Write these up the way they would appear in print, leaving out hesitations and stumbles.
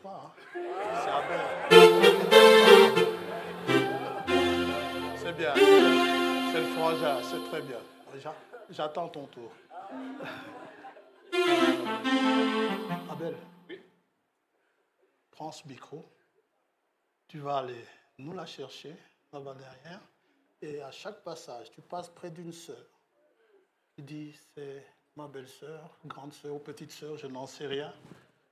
pas. Hein. C'est Abel. C'est bien. C'est le frangin, c'est très bien. J'attends ton tour. Abel, oui. Prends ce micro. Tu vas aller nous la chercher là-bas derrière. Et à chaque passage, tu passes près d'une sœur. Tu dis, c'est ma belle-sœur, grande sœur ou petite sœur, je n'en sais rien.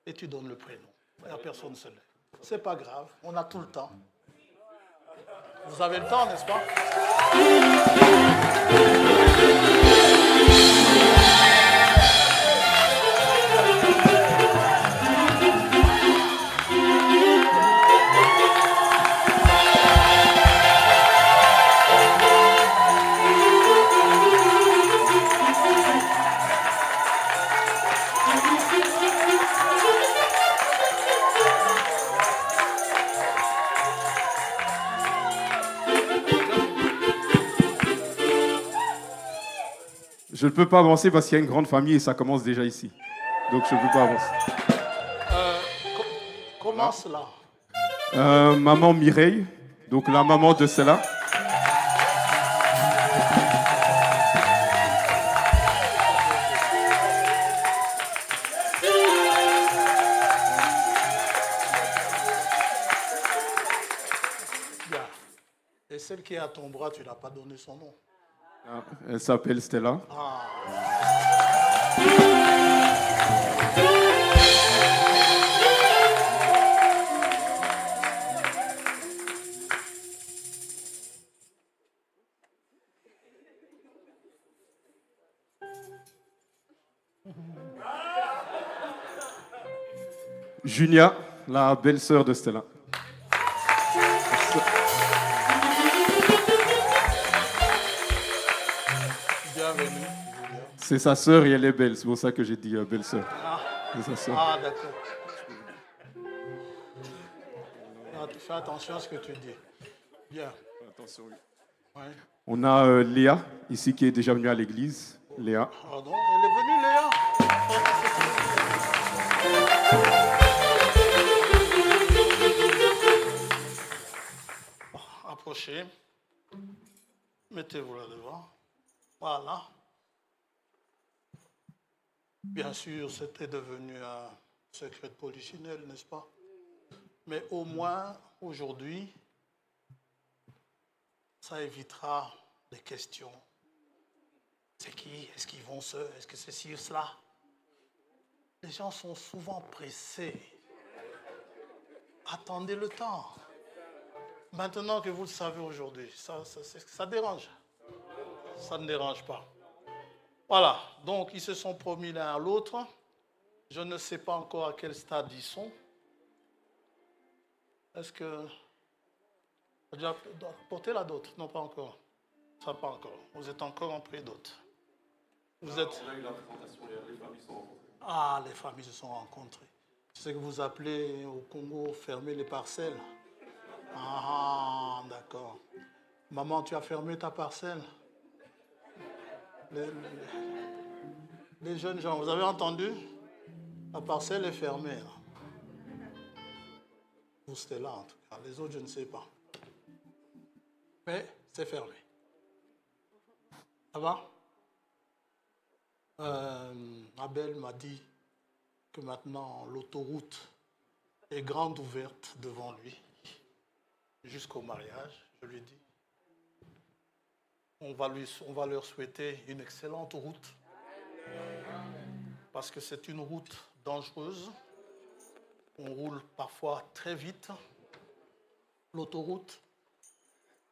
Et tu donnes le prénom. Et la personne se lève. C'est pas grave, on a tout le temps. Vous avez le temps, n'est-ce pas? Je ne peux pas avancer parce qu'il y a une grande famille et ça commence déjà ici. Donc je ne peux pas avancer. Comment cela? Maman Mireille, donc la maman de Stella. Bien. Et celle qui est à ton bras, tu n'as pas donné son nom? Elle s'appelle Stella. Ah. Junia, la belle-sœur de Stella. Bienvenue. C'est sa sœur et elle est belle, c'est pour ça que j'ai dit belle-sœur. C'est sa sœur. Ah, d'accord. Fais attention à ce que tu dis. Bien. Attention. Ouais. On a Léa, ici, qui est déjà venue à l'église. Léa. Pardon, elle est venue, Léa. Approchez. Mettez-vous là devant. Voilà. Bien sûr, c'était devenu un secret de polichinelle, n'est-ce pas? Mais au moins, aujourd'hui, ça évitera des questions. C'est qui? Est-ce qu'ils vont se... Est-ce que c'est ci ou cela? Les gens sont souvent pressés. Attendez le temps. Maintenant que vous le savez aujourd'hui, ça dérange. Ça ne dérange pas. Voilà, donc ils se sont promis l'un à l'autre. Je ne sais pas encore à quel stade ils sont. Est-ce que... Portez la dot? Non, pas encore. Ça, pas encore. Vous êtes encore en pré-dot. Vous êtes... On a eu la présentation, les familles sont rencontrées. Ah, les familles se sont rencontrées. C'est ce que vous appelez au Congo fermer les parcelles. Ah, d'accord. Maman, tu as fermé ta parcelle? Les jeunes gens, vous avez entendu? La parcelle est fermée. Là. Vous, c'était là, en tout cas. Les autres, je ne sais pas. Mais c'est fermé. Ça va? Abel m'a dit que maintenant, l'autoroute est grande ouverte devant lui. Jusqu'au mariage, je lui dis. On va leur souhaiter une excellente route. Parce que c'est une route dangereuse. On roule parfois très vite, l'autoroute.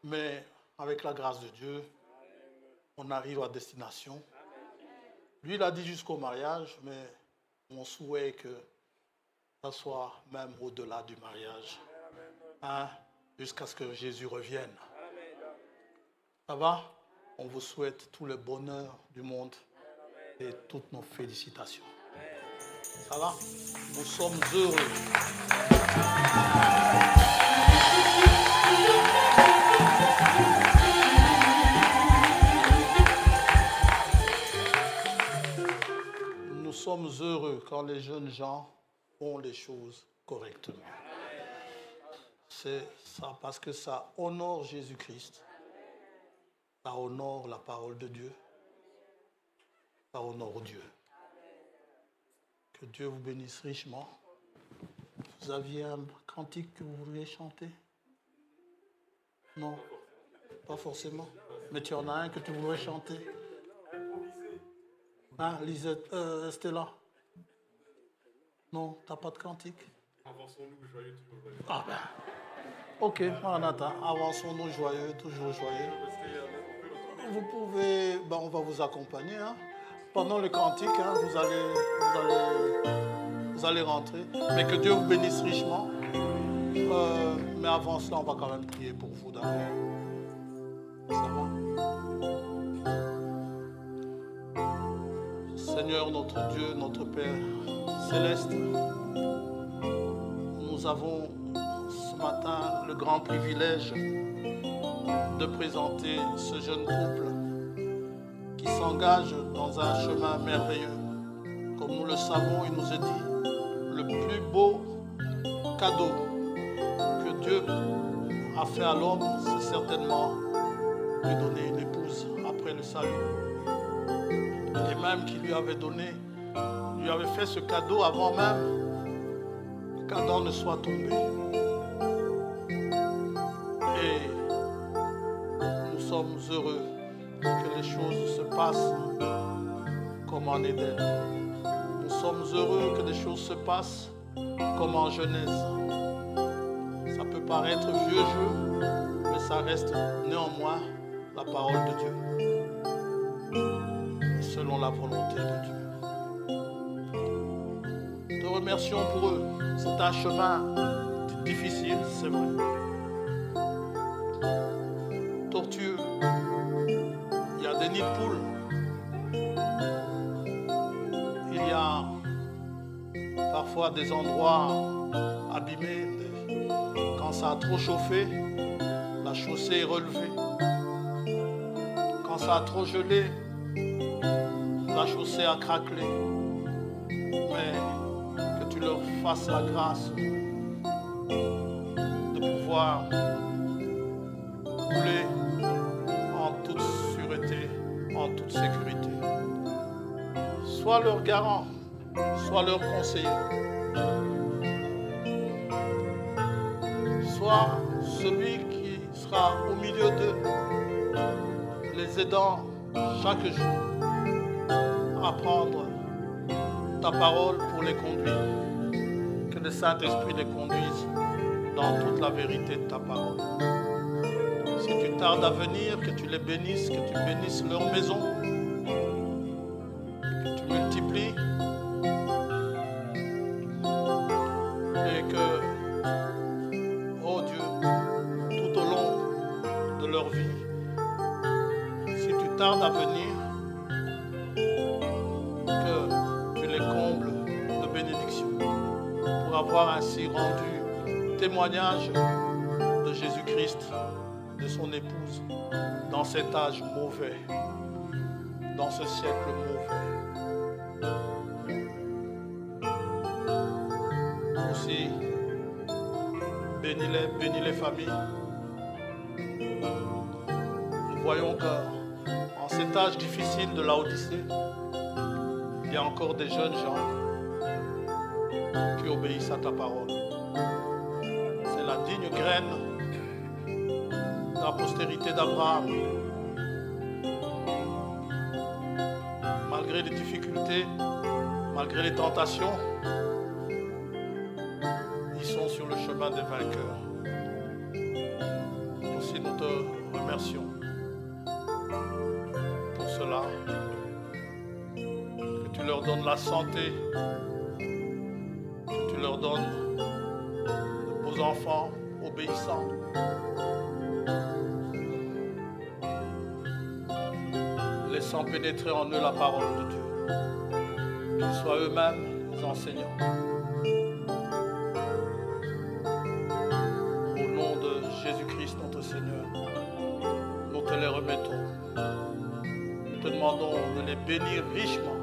Mais avec la grâce de Dieu, on arrive à destination. Lui, il a dit jusqu'au mariage, mais on souhaite que ça soit même au-delà du mariage. Hein? Jusqu'à ce que Jésus revienne. Ça va? On vous souhaite tout le bonheur du monde et toutes nos félicitations. Ça va? Nous sommes heureux. Nous sommes heureux quand les jeunes gens font les choses correctement. C'est ça parce que ça honore Jésus-Christ. Ça honore la parole de Dieu. Ça honore Dieu. Que Dieu vous bénisse richement. Vous aviez un cantique que vous vouliez chanter? Non, pas forcément. Mais tu en as un que tu voudrais chanter? Hein, Lisette, Stella? Non, t'as pas de cantique? Avançons-nous joyeux, toujours joyeux. Ah ben, ok, Maranatha, avançons-nous joyeux, toujours joyeux. Vous pouvez, on va vous accompagner. Hein. Pendant le cantique, hein, vous allez rentrer. Mais que Dieu vous bénisse richement. Mais avant cela, on va quand même prier pour vous d'abord. Ça va? Seigneur, notre Dieu, notre Père céleste, nous avons ce matin le grand privilège de présenter ce jeune couple qui s'engage dans un chemin merveilleux. Comme nous le savons, il nous est dit, le plus beau cadeau que Dieu a fait à l'homme, c'est certainement lui donner une épouse après le salut. Et même qu'il lui avait fait ce cadeau avant même qu'Adam ne soit tombé. Et nous sommes heureux que les choses se passent comme en Éden. Nous sommes heureux que les choses se passent comme en Genèse. Ça peut paraître vieux jeu, mais ça reste néanmoins la parole de Dieu, selon la volonté de Dieu. Te remercions pour eux. C'est un chemin difficile, c'est vrai. Tortueux. Il y a des nids de poules. Il y a parfois des endroits abîmés. Quand ça a trop chauffé, la chaussée est relevée. Quand ça a trop gelé, la chaussée a craquelé. Mais que tu leur fasses la grâce de pouvoir rouler en toute sûreté, en toute sécurité. Sois leur garant, sois leur conseiller. Sois celui qui sera au milieu d'eux, les aidant chaque jour à prendre ta parole pour les conduire. Que le Saint-Esprit les conduise dans toute la vérité de ta parole. Si tu tardes à venir, que tu les bénisses, que tu bénisses leur maison, que tu multiplies et que, oh Dieu, tout au long de leur vie, si tu tardes à venir, que tu les combles de bénédictions pour avoir ainsi rendu témoignage de Jésus-Christ, de son épouse, dans cet âge mauvais, dans ce siècle mauvais. Aussi, bénis les familles. Nous voyons qu'en cet âge difficile de la Odyssée, il y a encore des jeunes gens qui obéissent à ta parole. C'est la digne graine de la postérité d'Abraham. Malgré les difficultés, malgré les tentations, ils sont sur le chemin des vainqueurs. Aussi, nous te remercions pour cela. Que tu leur donnes la santé, que tu leur donnes de beaux enfants obéissants. Laissant pénétrer en eux la parole de Dieu. Qu'ils soient eux-mêmes les enseignants. Au nom de Jésus-Christ, notre Seigneur, nous te les remettons. Nous te demandons de les bénir richement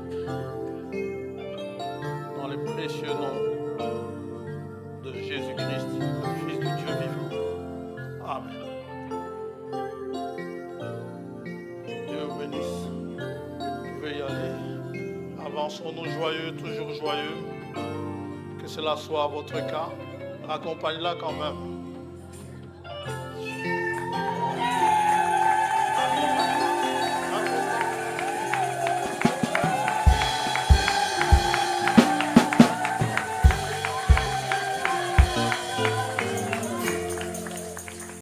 dans les précieux noms Avançons-nous joyeux, toujours joyeux. Que cela soit votre cas. Raccompagne-la quand même.